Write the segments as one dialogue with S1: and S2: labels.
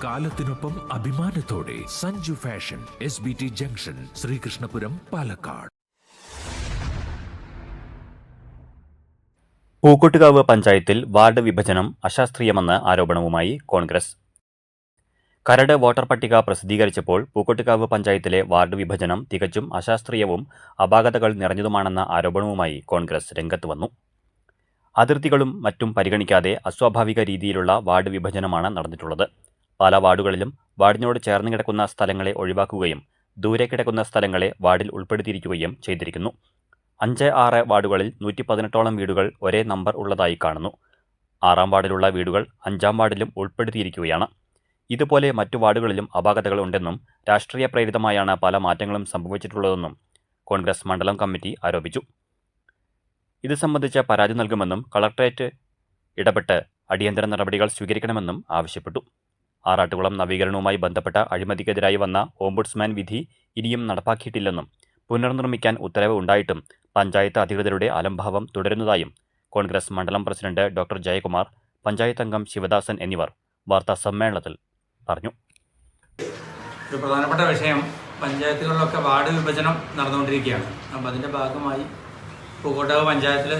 S1: കാലത്തിനൊപ്പം അഭിമാനത്തോടെ Sanju fashion, SBT junction, Sreekrishnapuram, Palakkad.
S2: Pookkottukavu പഞ്ചായത്തിൽ ward വിഭജനം അശാസ്ത്രീയമെന്ന ആരോപണവുമായി കോൺഗ്രസ്. കരട് വോട്ടർ പട്ടിക പ്രസിദ്ധീകരിച്ചപ്പോൾ പൂക്കോട്ടുകാവ് പഞ്ചായത്തിലെ വാർഡ് വിഭജനം തികച്ചും അശാസ്ത്രീയവും അപാകതകൾ നിറഞ്ഞതുമാണെന്ന ആരോപണവുമായി കോൺഗ്രസ് രംഗത്ത് വന്നു. അതിർത്തികളും മറ്റും പരിഗണിക്കാതെ അസ്വാഭാവിക രീതിയിലുള്ള വാർഡ് വിഭജനമാണ് നടന്നിട്ടുള്ളത്. പല വാർഡുകളിലും വാർഡിനോട് ചേർന്ന് കിടക്കുന്ന സ്ഥലങ്ങളെ ഒഴിവാക്കുകയും ദൂരെ കിടക്കുന്ന സ്ഥലങ്ങളെ വാർഡിൽ ഉൾപ്പെടുത്തിയിരിക്കുകയും ചെയ്തിരിക്കുന്നു. 5-6 വാർഡുകളിൽ 118ഓളം വീടുകൾ ഒരേ നമ്പർ ഉള്ളതായി കാണുന്നു. 6ാം വാർഡിലുള്ള വീടുകൾ 5ാം വാർഡിലും ഉൾപ്പെടുത്തിയിരിക്കുകയാണ്. ഇതുപോലെ മറ്റു വാർഡുകളിലും അപാകതകൾ ഉണ്ടെന്നും രാഷ്ട്രീയ പ്രേരിതമായാണ് പല മാറ്റങ്ങളും സംഭവിച്ചിട്ടുള്ളതെന്നും കോൺഗ്രസ് മണ്ഡലം കമ്മിറ്റി ആരോപിച്ചു. ഇത് സംബന്ധിച്ച് പരാതി നൽകുമെന്നും കളക്ടറേറ്റ് ഇടപെട്ട് അടിയന്തര നടപടികൾ സ്വീകരിക്കണമെന്നും ആവശ്യപ്പെട്ടു. ആറാട്ടുകുളം നവീകരണവുമായി ബന്ധപ്പെട്ട അഴിമതിക്കെതിരായി വന്ന ഓംബുഡ്സ്മാൻ വിധി ഇനിയും നടപ്പാക്കിയിട്ടില്ലെന്നും പുനർനിർമ്മിക്കാൻ ഉത്തരവ് ഉണ്ടായിട്ടും പഞ്ചായത്ത് അധികൃതരുടെ അലംഭാവം തുടരുന്നതായും കോൺഗ്രസ് മണ്ഡലം പ്രസിഡന്റ് ഡോക്ടർ ജയകുമാർ, പഞ്ചായത്ത് അംഗം ശിവദാസൻ എന്നിവർ വാർത്താ സമ്മേളനത്തിൽ പറഞ്ഞു.
S3: ഒരു പ്രധാനപ്പെട്ട വിഷയം, പഞ്ചായത്തുകളിലൊക്കെ വാർഡ് വിഭജനം നടന്നുകൊണ്ടിരിക്കുകയാണ്. അപ്പോൾ അതിൻ്റെ ഭാഗമായി പൂക്കോട്ടുകാവ് പഞ്ചായത്തിൽ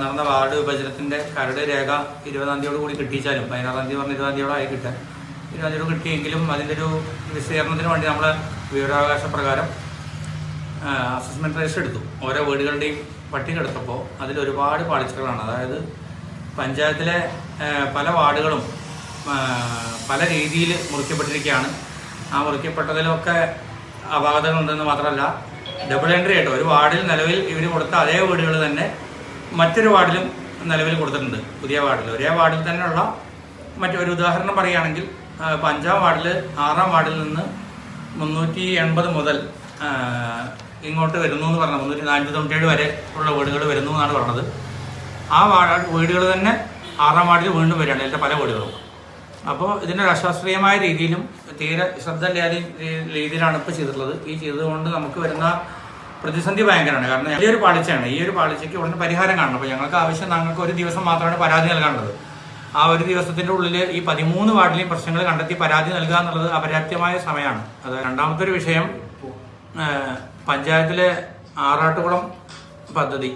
S3: നടന്ന വാർഡ് വിഭജനത്തിൻ്റെ കരട് രേഖ 20-ാം തീയതിയോട് കൂടി കിട്ടിച്ചാലും 16-ാം തീയതി പറഞ്ഞ 20-ാം തീയതിയോടെ ആയി കിട്ടാൻ 20-ാം തീയതി കിട്ടിയെങ്കിലും അതിൻ്റെ ഒരു വിശദീകരണത്തിന് വേണ്ടി നമ്മൾ വിവരാവകാശ പ്രകാരം അസസ്മെൻറ്റ് രജിസ്റ്റർ എടുത്തു. ഓരോ വീടുകളുടെയും പട്ടിക എടുത്തപ്പോൾ അതിലൊരുപാട് പാളിച്ചകളാണ്. അതായത് പഞ്ചായത്തിലെ പല വാർഡുകളും പല രീതിയിൽ മുറിക്കപ്പെട്ടിരിക്കുകയാണ്. ആ മുറിക്കപ്പെട്ടതിലൊക്കെ അപാകതകളുണ്ടെന്ന് മാത്രമല്ല, ഡബിൾ എൻട്രി ആയിട്ട് ഒരു വാർഡിൽ നിലവിൽ ഇവർ കൊടുത്ത അതേ വീടുകൾ തന്നെ മറ്റൊരു വാർഡിലും നിലവിൽ കൊടുത്തിട്ടുണ്ട്. പുതിയ വാർഡിൽ ഒരേ വാർഡിൽ തന്നെയുള്ള മറ്റൊരു ഉദാഹരണം പറയുകയാണെങ്കിൽ 5ാം വാർഡിൽ 6ാം വാർഡിൽ നിന്ന് 380 മുതൽ ഇങ്ങോട്ട് വരുന്നു എന്ന് പറഞ്ഞത് 347 വരെ ഉള്ള വീടുകൾ വരുന്നു എന്നാണ് പറഞ്ഞത്. ആ വീടുകൾ തന്നെ 6ാം വാർഡിൽ വീണ്ടും വരികയാണ്, അതിൻ്റെ പല വീടുകളും. അപ്പോൾ ഇതിനൊരു അശാസ്ത്രീയമായ രീതിയിലും തീരെ ശ്രദ്ധയില്ലാതെ രീതിയിലാണ് ഇപ്പോൾ ചെയ്തിട്ടുള്ളത്. ഈ ചെയ്തതുകൊണ്ട് നമുക്ക് വരുന്ന പ്രതിസന്ധി ഭയങ്കരമാണ്. കാരണം വലിയൊരു പാളിച്ചയാണ്. ഈ ഒരു പാളിച്ചയ്ക്ക് ഉടനെ പരിഹാരം കാണണം. അപ്പോൾ ഞങ്ങൾക്ക് ആവശ്യം, ഞങ്ങൾക്ക് ഒരു ദിവസം മാത്രമാണ് പരാതി നൽകാനുള്ളത്. ആ ഒരു ദിവസത്തിൻ്റെ ഉള്ളിൽ ഈ 13 വാർഡിലെയും പ്രശ്നങ്ങൾ കണ്ടെത്തി പരാതി നൽകുക എന്നുള്ളത് അപര്യാപ്തമായ സമയമാണ്. അത് രണ്ടാമത്തെ ഒരു വിഷയം, പഞ്ചായത്തിലെ ആറാട്ടുകുളം പദ്ധതി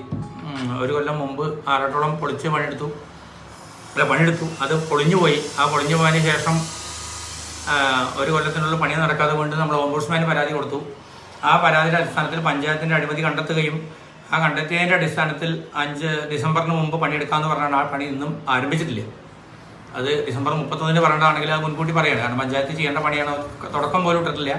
S3: ഒരു കൊല്ലം മുമ്പ് ആറാട്ടുകുളം പൊളിച്ച് പണിയെടുത്തു. അത് പൊളിഞ്ഞു പോയി. ആ പൊളിഞ്ഞു പോയതിന് ശേഷം ഒരു കൊല്ലത്തിനുള്ള പണി നടക്കാതെ കൊണ്ട് നമ്മൾ ഓംബുഡ്സ്മാന് പരാതി കൊടുത്തു. ആ പരാതിയുടെ അടിസ്ഥാനത്തിൽ പഞ്ചായത്തിൻ്റെ അഴിമതി കണ്ടെത്തുകയും ആ കണ്ടെത്തിയതിൻ്റെ അടിസ്ഥാനത്തിൽ 5 ഡിസംബറിന് മുമ്പ് പണിയെടുക്കാമെന്ന് പറഞ്ഞാൽ ആ പണി ഇന്നും ആരംഭിച്ചിട്ടില്ല. അത് ഡിസംബർ 31 പറഞ്ഞിട്ടാണെങ്കിൽ അത് മുൻകൂട്ടി പറയുകയാണ്. കാരണം പഞ്ചായത്ത് ചെയ്യേണ്ട പണിയാണ്, തുടക്കം പോലും ഇട്ടിട്ടില്ല.